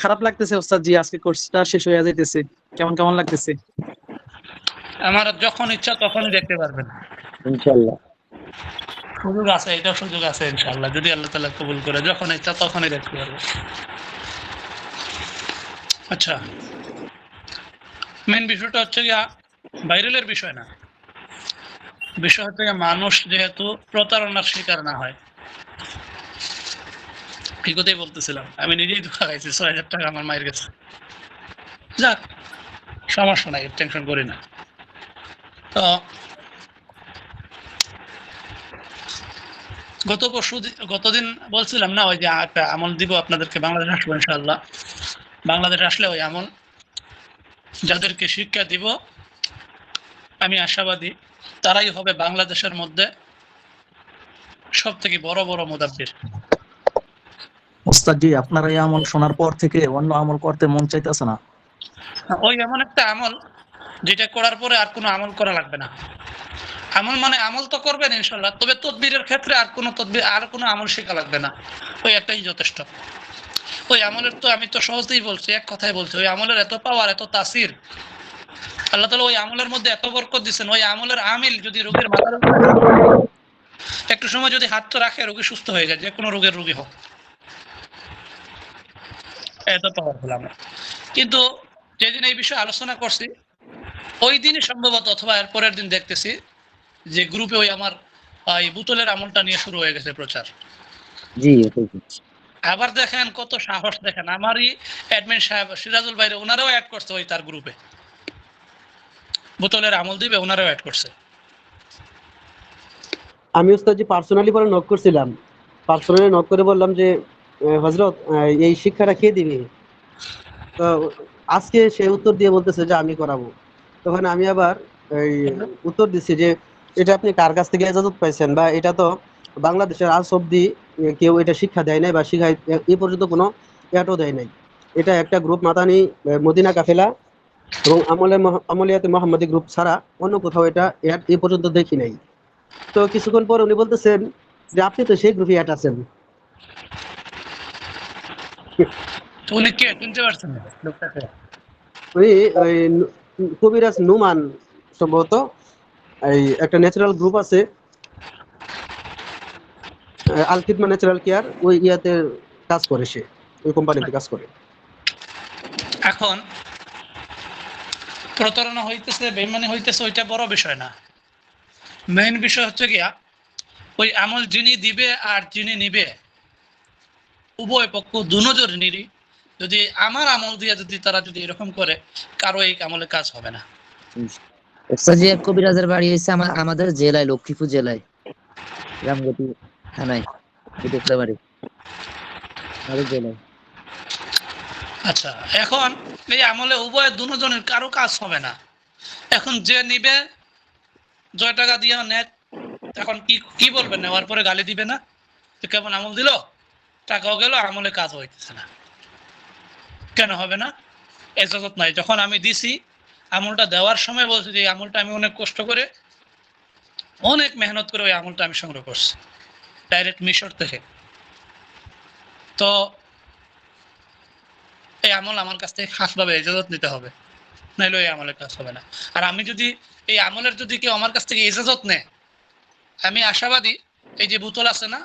খারাপ লাগতেছে ওস্তাদ জি, আজকে কোর্সটা শেষ হয়ে যাইতেছে, কেমন কেমন লাগতেছে? আমার যখন ইচ্ছা তখনই দেখতে পারবেন, ইনশাআল্লাহ। সুযোগ আছে, এটা সুযোগ আছে ইনশাআল্লাহ, যদি আল্লাহ তাআলা কবুল করে, যখন ইচ্ছা তখনই দেখতে পারবেন। আচ্ছা, মেন বিষয়টা হচ্ছে গিয়া ভাইরালের বিষয় না, বিষয় হচ্ছে গিয়া মানুষ যেহেতু প্রতারণার শিকার না হয়। কি কথাই বলতেছিলাম, আমি নিজেই ধোকা খাইছি, ৬,০০০ টাকা আমার মায়ের কাছে। যাক, সমস্যা নাই, টেনশন করি না। তো গতদিন বলছিলাম না, ওই যে একটা আমল দিব আপনাদেরকে, বাংলাদেশ আসবো ইনশাআল্লাহ। বাংলাদেশ আসলে ওই আমল যাদেরকে শিক্ষা দিব, আমি আশাবাদী তারাই হবে বাংলাদেশের মধ্যে সব থেকে বড় বড় মুদাব্বির। ওস্তাদ জি, আপনার এই আমল শোনার পর থেকে অন্য আমল করতে মন চাইতেছে না। ওই এমন একটা আমল যেটা করার পরে আর কোনো আমল করা লাগবে না। আমল মানে আমল তো করবেন ইনশাআল্লাহ, তবে তদবিরের ক্ষেত্রে আর কোনো আমল শেখা লাগবে না, ওই একটাই যথেষ্ট। ওই আমলের তো আমি তো সহজেই বলছি, এক কথায় বলছি, ওই আমলের এত পাওয়ার, এত তাসির, আল্লাহ তাআলা ওই আমলের মধ্যে এত বরকত দিচ্ছেন। ওই আমলের আমিল যদি রোগীর মাথার উপরে একটু সময় যদি হাতটা রাখে, রোগী সুস্থ হয়ে যায়, যে কোনো রোগের রোগী হোক, এত পাওয়ারফুল আমল। কিন্তু যেদিন এই বিষয়ে আলোচনা করছি, ওই দিনই সম্ভবত অথবা এর পরের দিন দেখতেছি যে গ্রুপে ওই আমার এই বোতলের আমলটা নিয়ে শুরু হয়ে গেছে প্রচার। জি, আবার দেখেন কত সাহস, দেখেন আমারই অ্যাডমিন সাহেব সিরাজুল ভাই, ওনারাও অ্যাড করছে ওই তার গ্রুপে, বোতলের আমল দিবে, ওনারাও অ্যাড করছে। আমি ওস্তাদজি পার্সোনালি পরে নক করছিলাম, পার্সোনালি নক করে বললাম যে হযরত এই শিক্ষাটা কে দিবে? তো আজকে সে উত্তর দিয়ে বলতেছে যে আমি করাবো। তখন আমি আবার এই উত্তর দিচ্ছি যে এটা আপনি কার কাছ থেকে ইজাজত পাইছেন, বা এটা তো বাংলাদেশের আজ অব্দি কেউ এটা শিক্ষা দেয় নাই বা শিখায় এই পর্যন্ত কোনো অ্যাডও দেয় নাই। এটা একটা গ্রুপ মাদানী মদিনা কাফেলা এবং আমলিয়াতে মোহাম্মদী গ্রুপ ছাড়া অন্য কোথাও এটা অ্যাড এই পর্যন্ত দেখি নাই। তো কিছুক্ষণ পর উনি বলতেছেন যে আপনি তো সেই গ্রুপে অ্যাড আছেন। উনি কে চিনতে পারছেন না লোকটাকে? উনি ওই কবিরাজ নুমান সম্ভবত, এই একটা ন্যাচারাল গ্রুপ আছে আল খিদমা ন্যাচারাল কেয়ার, ওই ইয়াতে কাজ করে, সে ওই কোম্পানিতে কাজ করে। এখন প্রতারণা হইতেছে, বেঈমানি হইতেছে, ওইটা বড় বিষয় না। মেইন বিষয় হচ্ছে গিয়া ওই আমল যিনি দিবে আর যিনি নিবে, উভয় পক্ষ দুজনেরই যদি আমার আমল দিয়ে যদি তারা যদি এরকম করে, কারো এই আমলে কাজ হবে না। ওস্তাদজি এক কবিরাজের বাড়ি হয়েছে আমাদের জেলায়, লক্ষ্মীপুর জেলায়, রামগতি থানায়, দেখতে পারি আমাদের জেলায়। আচ্ছা, এখন এই আমলে উভয় দুজনের কারো কাজ হবে না। এখন যে নিবে জয় টাকা দিয়ে নেট, এখন কি বলবেন? নেওয়ার পরে গালি দিবে না? কেমন আমল দিল, টাকাও গেল, আমলে কাজ হইতেছে না। কেন হবে না? এজাজত নাই। যখন আমি দিছি আমলটা দেওয়ার সময় বলছি যে আমলটা আমি অনেক কষ্ট করে, অনেক মেহনত করে ওই আমলটা আমি সংগ্রহ করছি ডাইরেক্ট মিশর থেকে। তো এই আমল আমার কাছ থেকে খাসভাবে ইজাজত নিতে হবে, নাইলে এই আমলের কাজ হবে না। আর আমি যদি এই আমলের যদি কেউ আমার কাছ থেকে ইজাজত নেয়, আমি আশাবাদী এই যে বোতল আছে না,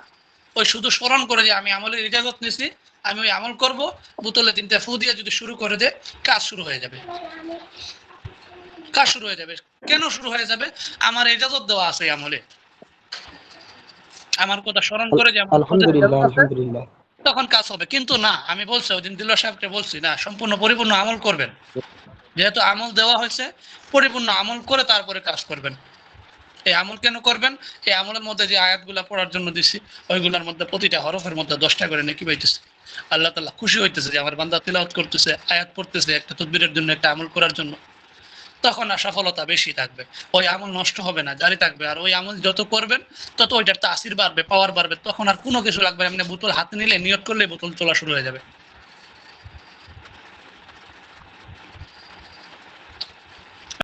ওই শুধু স্মরণ করে যে আমি আমলের ইজাজত নিছি, আমি ওই আমল করব, বোতলে 3টা ফু দিয়ে যদি শুরু করে দেয়, কাজ শুরু হয়ে যাবে। কাজ শুরু হয়ে যাবে। কেন শুরু হয়ে যাবে? আমার ইজাজত দেওয়া আছে এই আমলে, আমার কথা স্মরণ করে যে আলহামদুলিল্লাহ, আলহামদুলিল্লাহ। তখন কাজ হবে। কিন্তু না, আমি বলছি ওই দিন দিলওয়ার সাহেবকে বলছি, না, সম্পূর্ণ পরিপূর্ণ আমল করবেন। যেহেতু আমল দেওয়া হয়েছে, পরিপূর্ণ আমল করে তারপরে কাজ করবেন। এই আমল কেন করবেন? এই আমলের মধ্যে যে আয়াতগুলা পড়ার জন্য দিছি, ওইগুলোর মধ্যে প্রতিটা হরফের মধ্যে 10টা করে নেকি পাইতেছে। আল্লাহ তাআলা খুশি হইতেছে যে আমার বান্দা তিলাওয়াত করতেছে, আয়াত পড়তেছে, একটা তাকবীরের জন্য, একটা আমল করার জন্য। তখন আর সফলতা বেশি থাকবে, ওই আমল নষ্ট হবে না, জারি থাকবে। আর ওই আমল যত করবেন তত ওইটার তাসির বাড়বে, পাওয়ার বাড়বে। তখন আর কোনো কিছু লাগবে না, এমনি বোতল হাতে নিলে নিয়ত করলে বোতল চলা শুরু হয়ে যাবে।